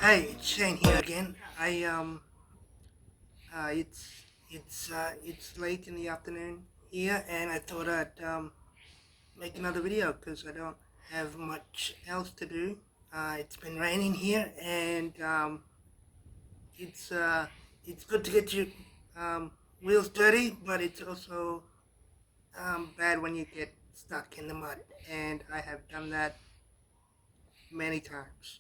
Hey, it's Shane here again. It's late in the afternoon here, and I thought I'd make another video because I don't have much else to do. It's been raining here, and it's uh, it's good to get your wheels dirty, but it's also bad when you get stuck in the mud, and I have done that many times,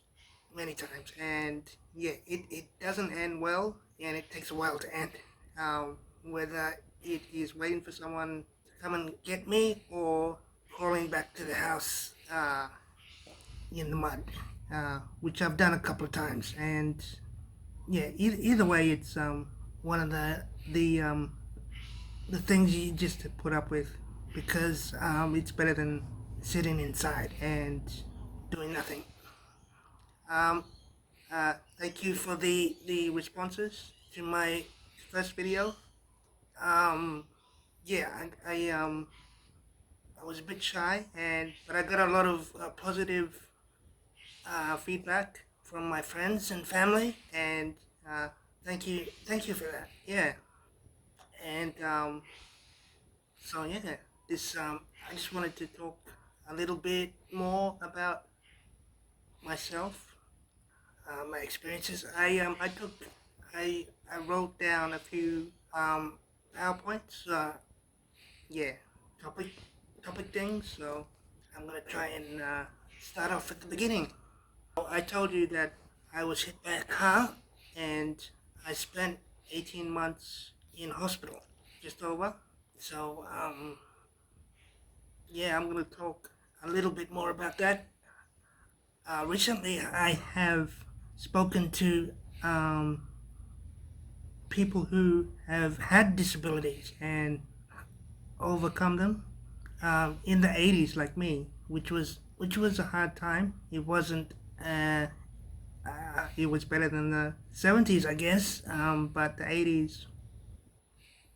many times, and yeah, it doesn't end well, and it takes a while to end. Whether it is waiting for someone to come and get me or crawling back to the house in the mud, which I've done a couple of times, and yeah, either way, it's one of the things you just put up with because it's better than sitting inside and doing nothing. Um, Thank you for the responses to my first video. Um, yeah, I was a bit shy, and but I got a lot of positive feedback from my friends and family, and uh, thank you for that. Yeah, and so yeah, this I just wanted to talk a little bit more about myself, my experiences. I wrote down a few PowerPoints. Yeah, topic topic things. So I'm gonna try and start off at the beginning. I told you that I was hit by a car, and I spent 18 months in hospital, just over. So yeah, I'm gonna talk a little bit more about that. Recently, I have spoken to um, people who have had disabilities and overcome them in the 80s, like me, which was a hard time. It wasn't. It was better than the 70s, I guess. But the 80s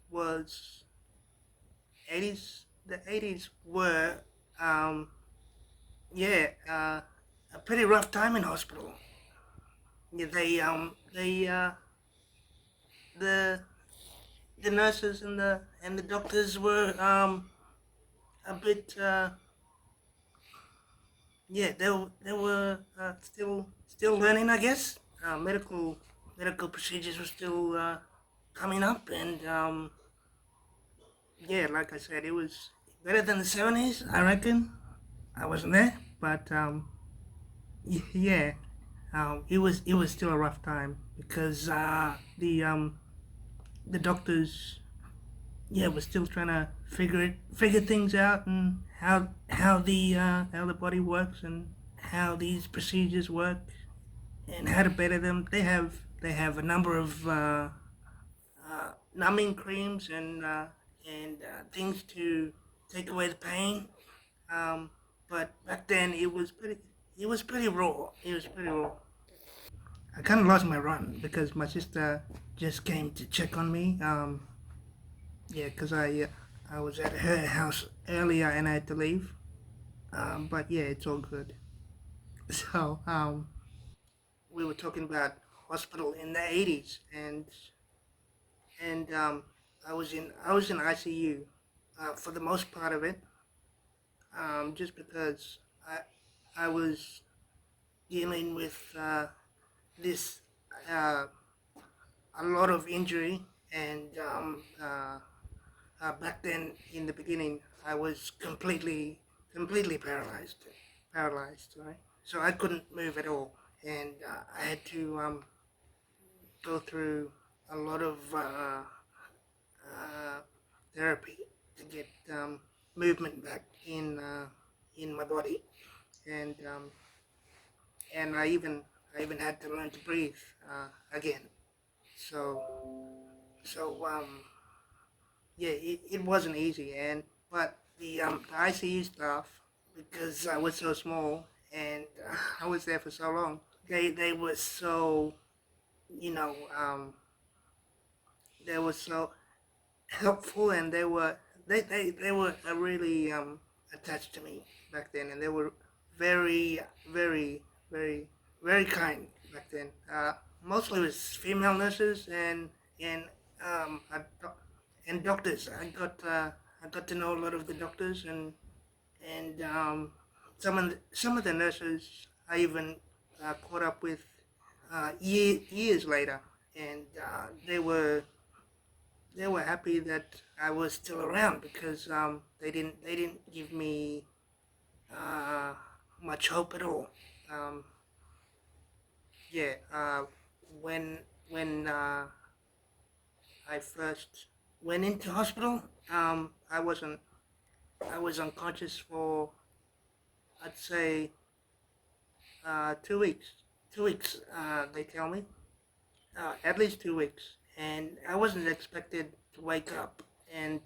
was 80s. The 80s were um, yeah a pretty rough time in hospital. Yeah, the the nurses and the doctors were a bit yeah, they were still learning, I guess. Medical procedures were still coming up, and yeah, like I said, it was better than the 70s, I reckon. I wasn't there, but yeah, it was still a rough time because the doctors, yeah, were still trying to figure things out, and how the body works, and how these procedures work, and how to better them. They have a number of numbing creams and things to take away the pain. Um, but back then it was pretty raw. It was pretty raw. I kind of lost my run because my sister just came to check on me. Yeah, because I was at her house earlier and I had to leave. But yeah, it's all good. So we were talking about hospital in the 80s, and I was in ICU for the most part of it, just because I was dealing with this uh, a lot of injury, and back then in the beginning I was completely paralyzed, right? So I couldn't move at all, and I had to go through a lot of uh, therapy to get movement back in my body, and I even had to learn to breathe again. So so yeah, it wasn't easy, and but the ICU staff, because I was so small and I was there for so long, they were so, you know they were so helpful, and they were really attached to me back then, and they were very very very very kind, back then. Mostly was female nurses and um, a doc- and doctors. I got to know a lot of the doctors and some of the nurses I even caught up with years later, and they were happy that I was still around because they didn't give me uh, much hope at all. Um, yeah, when when I first went into hospital, I was unconscious for I'd say 2 weeks. 2 weeks, they tell me, at least 2 weeks, and I wasn't expected to wake up. And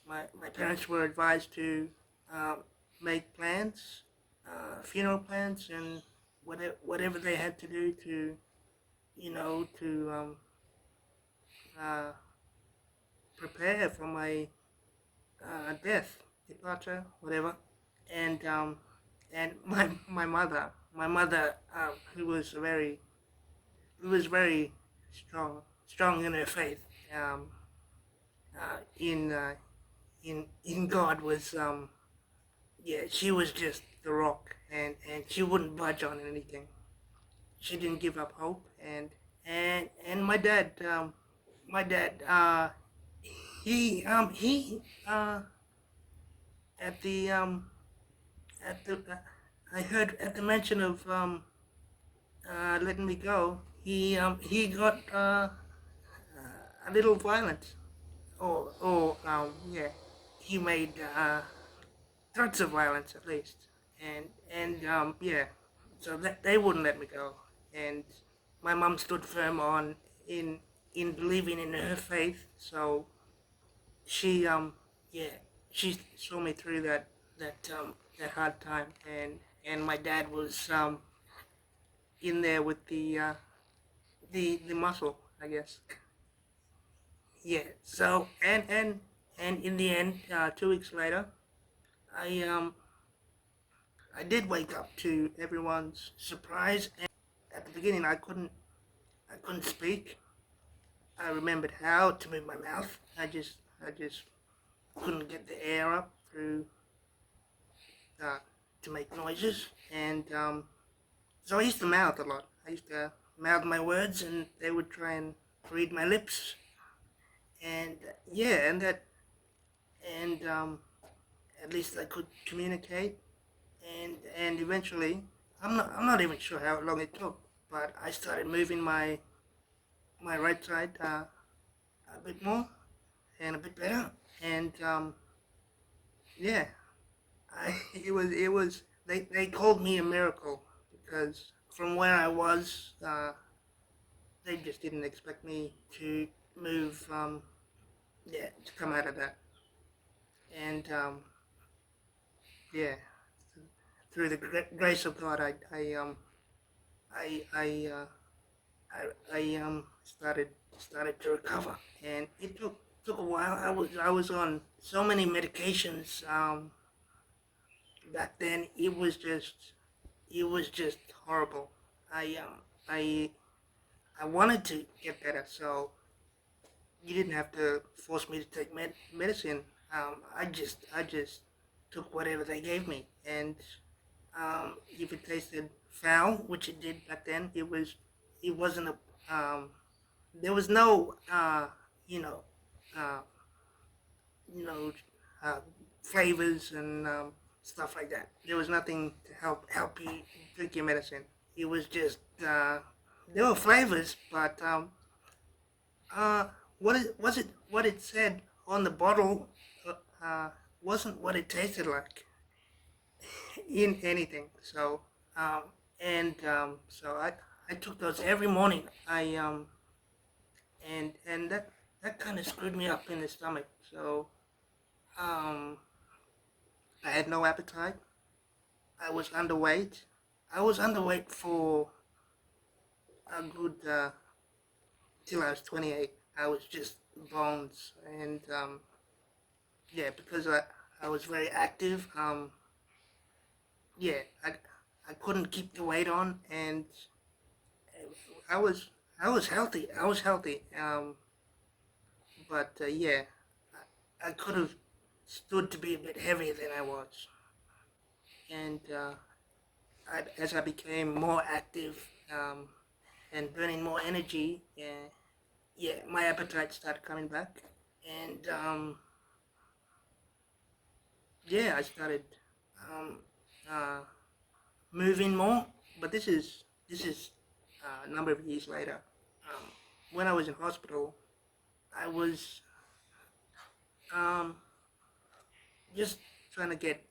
my parents were advised to uh, make plans, funeral plans, and whatever they had to do to to uh, prepare for my death, departure, whatever. And and my mother, who was very strong in her faith, um, uh, in uh, in God was yeah, she was just the rock, and she wouldn't budge on anything. She didn't give up hope, and my dad, he at the at the I heard at the mention of letting me go, he got a little violent, or yeah, he made threats of violence at least, and yeah, so that they wouldn't let me go, and my mom stood firm on in in believing in her faith, so she yeah, she saw me through that hard time, and my dad was in there with the muscle, I guess. Yeah. So and in the end, 2 weeks later, I I did wake up to everyone's surprise. And at the beginning, I couldn't speak. I remembered how to move my mouth. I just couldn't get the air up through uh, to make noises, and so I used to mouth a lot. I used to mouth my words, and they would try and read my lips, and yeah, and at least I could communicate, and eventually, I'm not even sure how long it took, but I started moving my right side a bit more and a bit better, and yeah, it was they called me a miracle because from where I was, they just didn't expect me to move, yeah, to come out of that, and yeah, through the grace of God, I I uh, I started to recover, and it took a while. I was on so many medications back then. It was just horrible. I I I wanted to get better, so you didn't have to force me to take medicine. I just took whatever they gave me, and if it tasted foul, which it did back then, it wasn't a there was no you know uh, you know uh, flavors and stuff like that. There was nothing to help you drink your medicine. It was just there were flavors, but uh, was it what it said on the bottle wasn't what it tasted like in anything. So um, so I took those every morning. And that kind of screwed me up in the stomach. So um, I had no appetite. I was underweight. I was underweight for a good till I was 28. I was just bones, and yeah, because I was very active. Yeah, I couldn't keep the weight on, I was I was healthy. I was healthy. But yeah, I could have stood to be a bit heavier than I was. And as I became more active and burning more energy, yeah, my appetite started coming back. And yeah, I started um, uh, moving more. But this is a number of years later. Um, when I was in hospital, I was um, just trying to get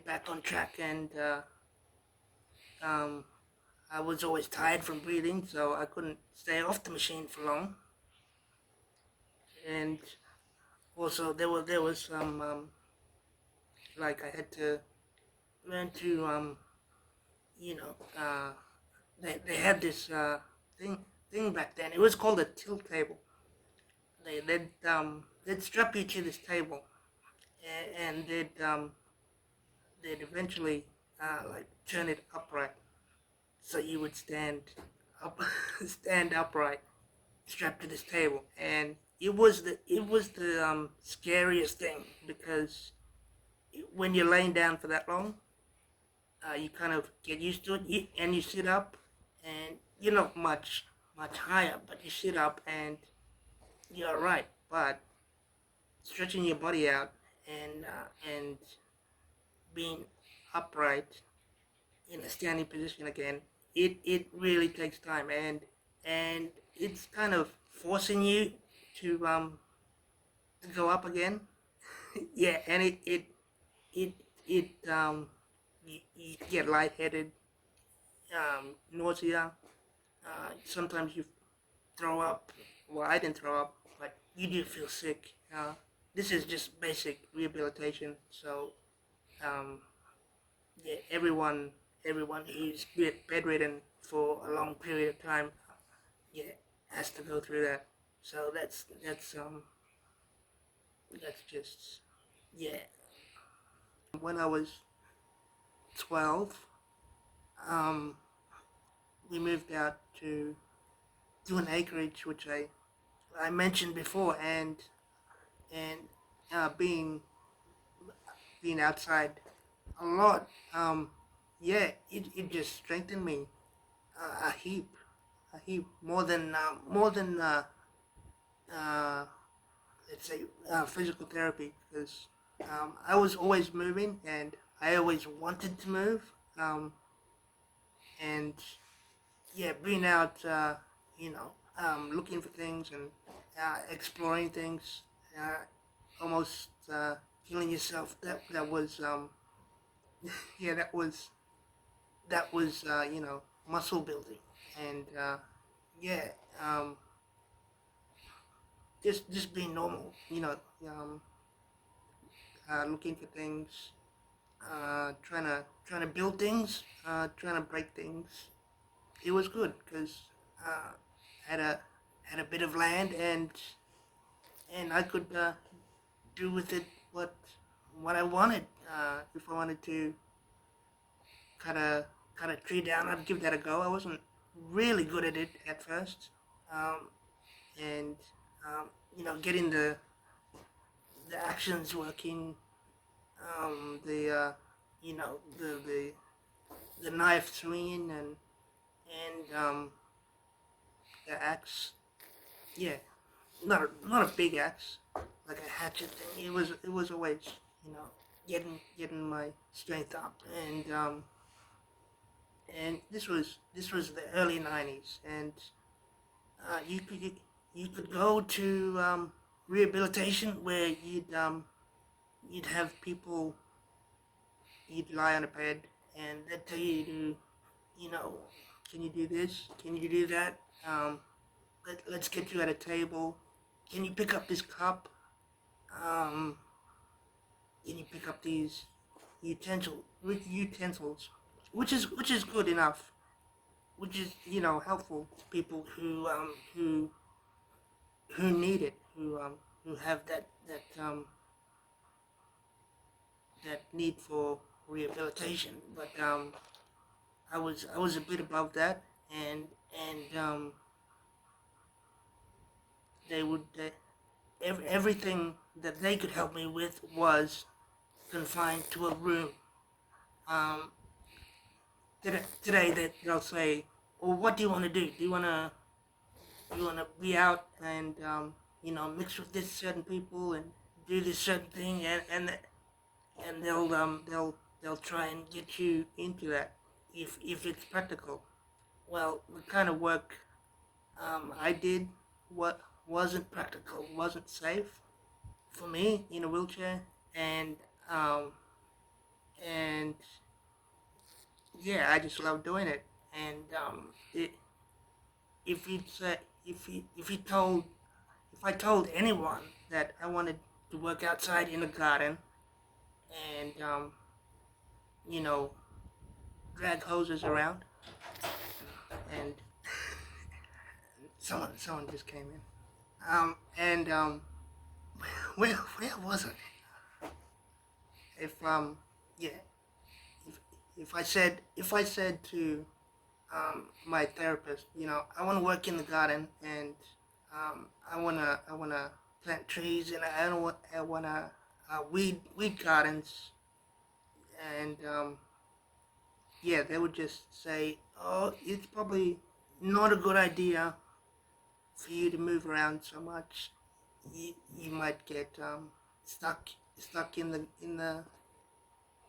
back on track, and um, I was always tired from breathing, so I couldn't stay off the machine for long. And also there was some like I had to learn to you know they had this thing back then. It was called a tilt table. They'd strap you to this table, and they'd eventually like turn it upright, so you would up stand upright, strapped to this table. And it was the scariest thing, because when you're laying down for that long, you kind of get used to it, and you sit up, and you're not much higher, but you sit up and you're all right. But stretching your body out and being upright in a standing position again, it really takes time, and it's kind of forcing you to go up again. Yeah, and it it you get lightheaded, nausea. Sometimes you throw up. Well, I didn't throw up, but you do feel sick. This is just basic rehabilitation. So um, yeah, everyone who's bedridden for a long period of time, yeah, has to go through that. So that's just, yeah. When I was 12, um, we moved out to an acreage which I mentioned before, and being outside a lot, yeah, it just strengthened me a heap, more than uh, let's say physical therapy, because I was always moving, and I always wanted to move, and yeah, being out, looking for things and exploring things, almost killing yourself. That was yeah, that was muscle building, and yeah, um, just being normal, um, looking for things, trying to build things, trying to break things. It was good because uh, had a had a bit of land, and I could do with it what I wanted. If I wanted to cut a tree down, I'd give that a go. I wasn't really good at it at first, um, and getting the actions working, the knife swinging, and the axe. Yeah, not a big axe, like a hatchet thing. It was always, you know getting my strength up, and this was the early '90s, and you could go to rehabilitation, where you'd have people. You'd lie on a bed, and they'd tell you to, you know can you do this, can you do that, let's get you at a table, can you pick up this cup, um, can you pick up these utensils, which is good enough, which is, helpful to people who need it, who have that need for rehabilitation. But I was a bit above that, and they would everything that they could help me with was confined to a room. Um, today they'll say, "Well, what do you want to do? Do you want to be out and mix with this certain people and do this certain thing?" And they'll try and get you into that if it's practical. Well, the kind of work I did what wasn't practical, wasn't safe for me in a wheelchair, and um, and yeah, I just love doing it. And if it's if I told anyone that I wanted to work outside in a garden and you know drag hoses around, and someone just came in, and where was it? If yeah, if if I said to my therapist, I want to work in the garden, and I wanna plant trees, and I wanna weed gardens, and yeah, they would just say, oh, it's probably not a good idea for you to move around so much. You might get stuck in the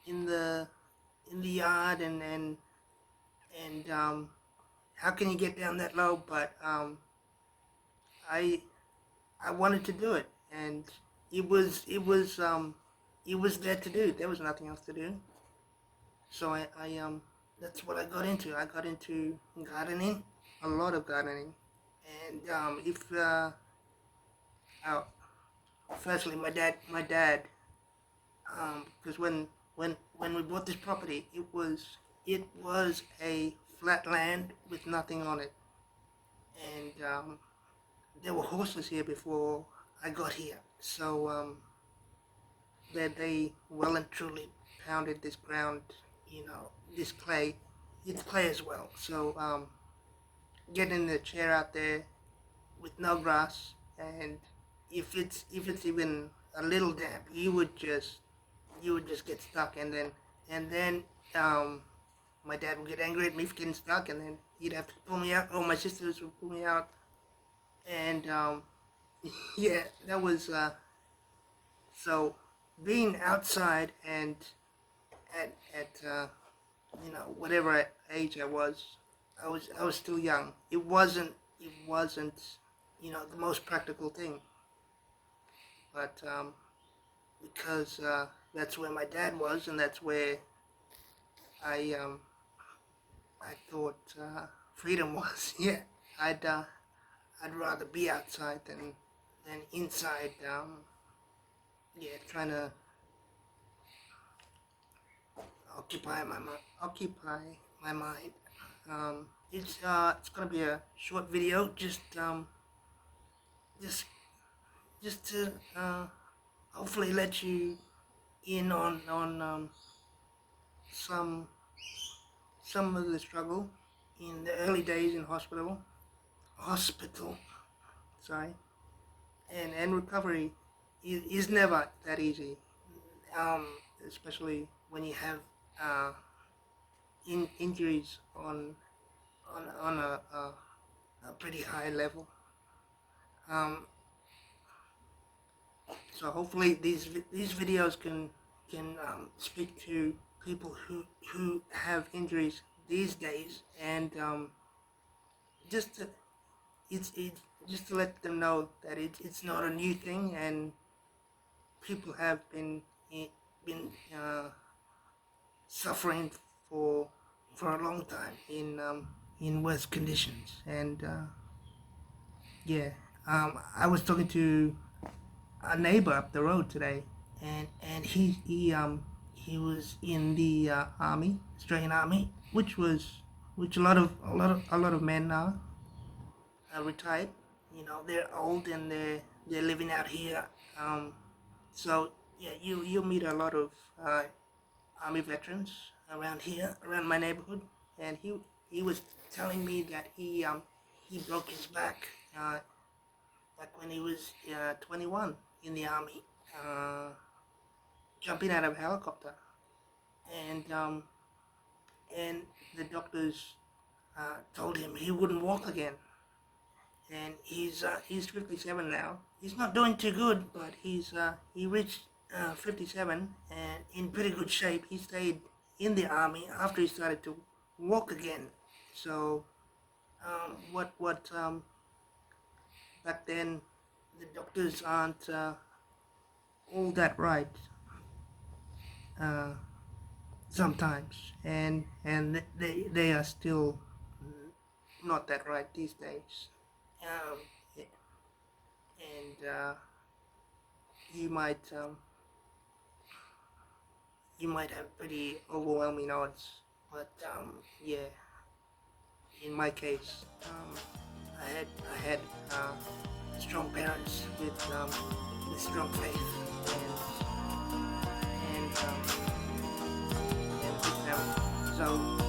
in the yard, and how can you get down that low? But I I wanted to do it, and it was it was it was there to do. There was nothing else to do, so I that's what I got into. I got into gardening, a lot of gardening, and if uh, firstly my dad because when we bought this property, it was a flat land with nothing on it, and there were horses here before I got here. So that they well and truly pounded this ground, this clay. It's clay as well. So getting the chair out there with no grass, and if it's even a little damp, you would just get stuck, and then um, my dad would get angry at me for getting stuck, and then he'd have to pull me out. Oh, my sisters would pull me out, and yeah, that was so being outside and at whatever age I was still young. It wasn't the most practical thing, but because that's where my dad was, and that's where I I thought freedom was. Yeah, I'd uh, I'd rather be outside than inside. Yeah, trying to occupy my mind. It's gonna be a short video, just just to hopefully let you in on some some of the struggle in the early days in hospital, sorry, and recovery is never that easy, um, especially when you have uh, injuries on a pretty high level. Um, so hopefully these videos can speak to people who have injuries these days, and just to, it's just to let them know that it's not a new thing, and people have been suffering for for a long time in worse conditions, and yeah, I was talking to a neighbor up the road today, and he was in the army, Australian Army, which a lot of men are retired. They're old, and they're living out here. Um, so yeah, you meet a lot of army veterans around here, around my neighborhood, and he was telling me that he broke his back like when he was 21 in the army, jumping out of a helicopter, and and the doctors told him he wouldn't walk again. And he's 57 now. He's not doing too good, but he reached 57 and in pretty good shape. He stayed in the army after he started to walk again. So what back then the doctors aren't all that right uh, sometimes, and they are still not that right these days. Um, yeah, and you might you might have pretty overwhelming odds, but yeah, in my case, I had strong parents with a strong faith and and good family. So